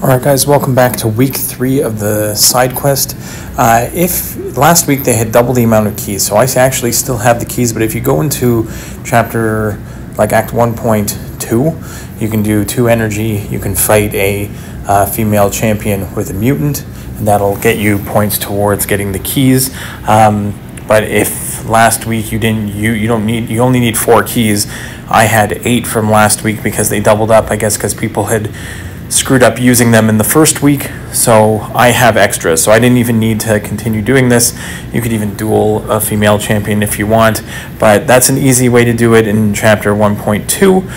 Alright guys, welcome back to week 3 of the side quest. If last week they had double the amount of keys, so I actually still have the keys, but if you go into chapter, like Act 1.2, you can do 2 energy, you can fight a female champion with a mutant, and that'll get you points towards getting the keys. But if last week you only need 4 keys. I had 8 from last week because they doubled up, I guess because people had screwed up using them in the first week, so I have extras, so I didn't even need to continue doing this. You could even duel a female champion if you want, but that's an easy way to do it in chapter 1.2,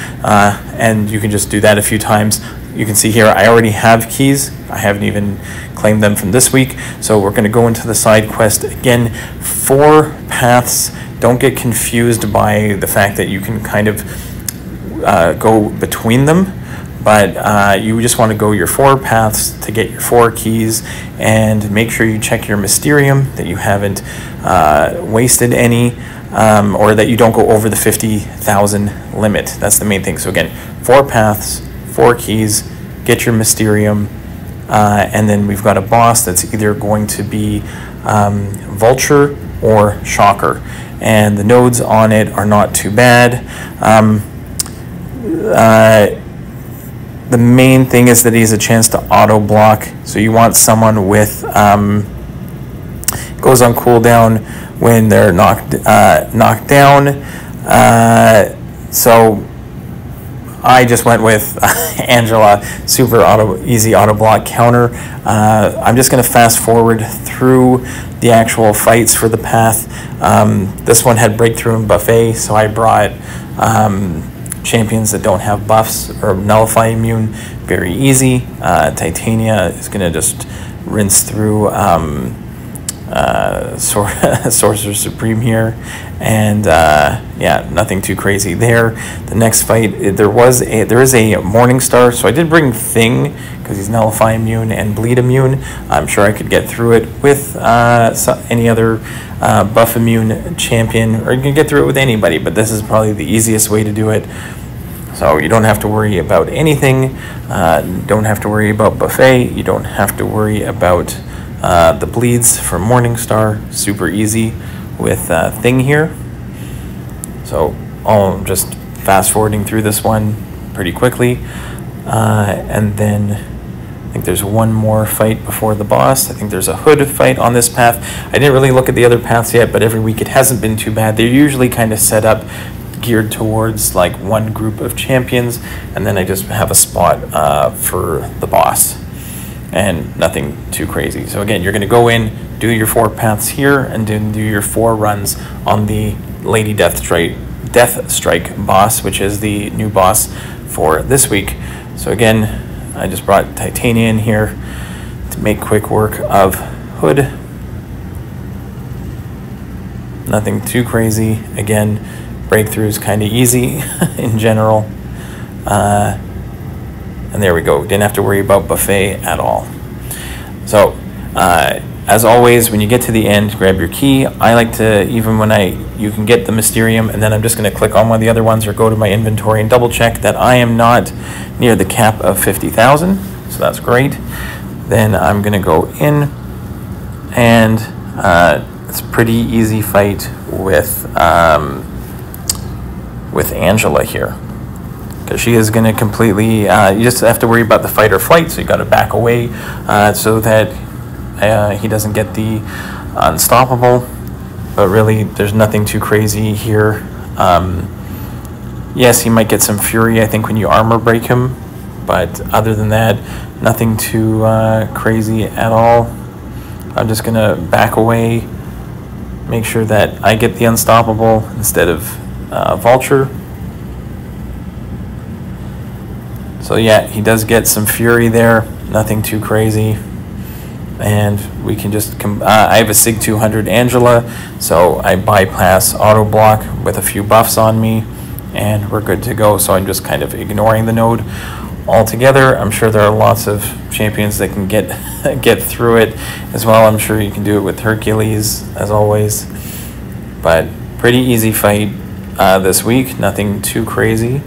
and you can just do that a few times. You can see here I already have keys. I haven't even claimed them from this week, so we're going to go into the side quest again. 4 paths. Don't get confused by the fact that you can kind of go between them, but you just want to go your 4 paths to get your 4 keys, and make sure you check your Mysterium, that you haven't wasted any, or that you don't go over the 50,000 limit. That's the main thing. So again, 4 paths, 4 keys, get your Mysterium, and then we've got a boss that's either going to be Vulture or Shocker, and the nodes on it are not too bad. The main thing is that he has a chance to auto block, so you want someone with goes on cooldown when they're knocked down. So I just went with Angela, super easy auto block counter. I'm just going to fast forward through the actual fights for the path. This one had breakthrough and buffet, so I brought champions that don't have buffs or nullify immune. Very easy. Titania is going to just rinse through Sorcerer Supreme here, and yeah, nothing too crazy there. The next fight, there is a Morning Star, so I did bring Thing because he's nullify immune and bleed immune. I'm sure I could get through it with any other buff immune champion, or you can get through it with anybody, but this is probably the easiest way to do it. So you don't have to worry about anything. Don't have to worry about buffet. You don't have to worry about the bleeds for Morningstar. Super easy with Thing here. So I'm just fast forwarding through this one pretty quickly, and then I think there's one more fight before the boss. I think there's a Hood fight on this path. I didn't really look at the other paths yet, but every week it hasn't been too bad. They're usually kind of set up geared towards like one group of champions, and then I just have a spot for the boss, and nothing too crazy. So again, you're going to go in, do your 4 paths here, and then do your 4 runs on the Lady Deathstrike boss, which is the new boss for this week. So again, I just brought Titania in here to make quick work of Hood. Nothing too crazy. Again, breakthrough is kind of easy in general. And there we go. Didn't have to worry about buffet at all. So, as always, when you get to the end, grab your key. I like to, even when you can get the Mysterium, and then I'm just going to click on one of the other ones or go to my inventory and double check that I am not near the cap of 50,000. So that's great. Then I'm going to go in, and it's a pretty easy fight with Angela here, because she is going to completely, you just have to worry about the fight or flight, so you got to back away so that he doesn't get the unstoppable. But really, there's nothing too crazy here. Yes, he might get some fury, I think, when you armor break him, but other than that, nothing too crazy at all. I'm just going to back away, make sure that I get the unstoppable instead of Vulture. So yeah, he does get some fury there, nothing too crazy, and we can just I have a Sig 200 Angela, so I bypass auto block with a few buffs on me, and we're good to go. So I'm just kind of ignoring the node altogether. I'm sure there are lots of champions that can get through it as well. I'm sure you can do it with Hercules as always, but pretty easy fight this week, nothing too crazy.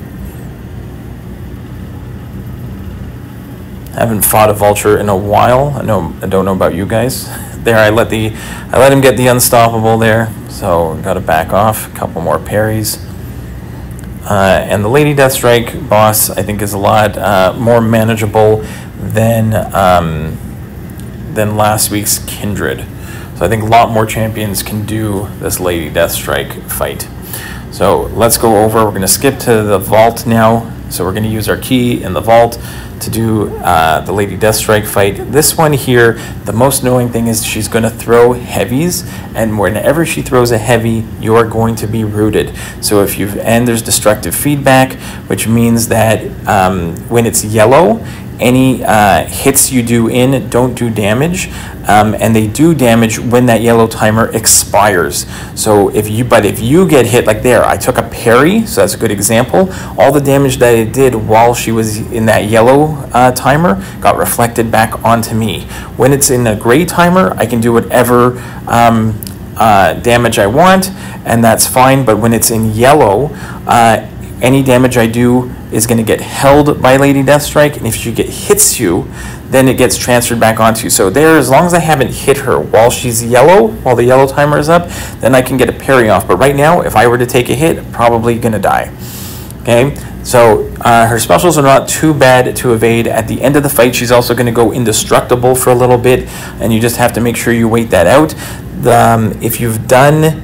Haven't fought a vulture in a while. I don't know about you guys. There, I let him get the unstoppable there, so got to back off. A couple more parries. And the Lady Deathstrike boss, I think, is a lot more manageable than last week's Kindred. So I think a lot more champions can do this Lady Deathstrike fight. So let's go over. We're going to skip to the vault now. So we're going to use our key in the vault to do the Lady Deathstrike fight. This one here, the most annoying thing is she's going to throw heavies, and whenever she throws a heavy, you are going to be rooted. So and there's destructive feedback, which means that when it's yellow, any hits you do don't do damage, and they do damage when that yellow timer expires. So if you get hit, like there, I took a parry, so that's a good example. All the damage that it did while she was in that yellow timer got reflected back onto me. When it's in a gray timer, I can do whatever damage I want, and that's fine. But when it's in yellow, any damage I do is going to get held by Lady Deathstrike, and if she hits you, then it gets transferred back onto you. So there, as long as I haven't hit her while she's yellow, while the yellow timer is up, then I can get a parry off. But right now, if I were to take a hit, I'm probably going to die. Okay, so her specials are not too bad to evade. At the end of the fight, she's also going to go indestructible for a little bit, and you just have to make sure you wait that out. If you've done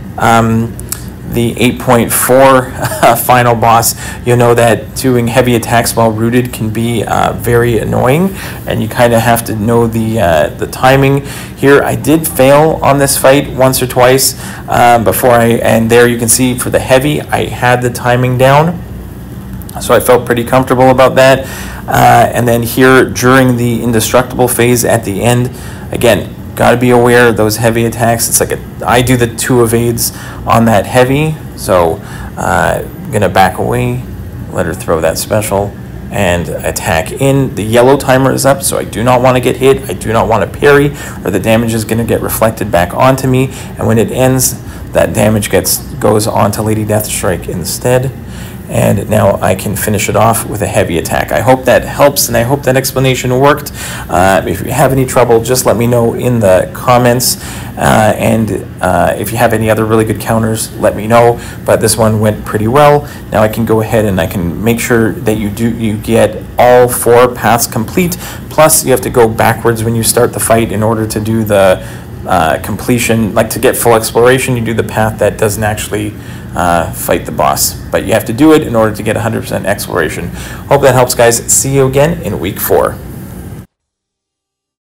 the 8.4 final boss, you know that doing heavy attacks while rooted can be very annoying, and you kind of have to know the timing. Here, I did fail on this fight once or twice and there you can see for the heavy, I had the timing down, so I felt pretty comfortable about that. And then here, during the indestructible phase at the end, again, got to be aware of those heavy attacks. It's like I do the 2 evades on that heavy, so I'm going to back away, let her throw that special, and attack in. The yellow timer is up, so I do not want to get hit. I do not want to parry, or the damage is going to get reflected back onto me, and when it ends, that damage goes on to Lady Deathstrike instead. And now I can finish it off with a heavy attack. I hope that helps, and I hope that explanation worked. If you have any trouble, just let me know in the comments. If you have any other really good counters, let me know. But this one went pretty well. Now I can go ahead and I can make sure that you get all 4 paths complete. Plus, you have to go backwards when you start the fight in order to do the completion. Like to get full exploration, you do the path that doesn't actually fight the boss, but you have to do it in order to get 100% exploration. Hope that helps, guys. See you again in week 4.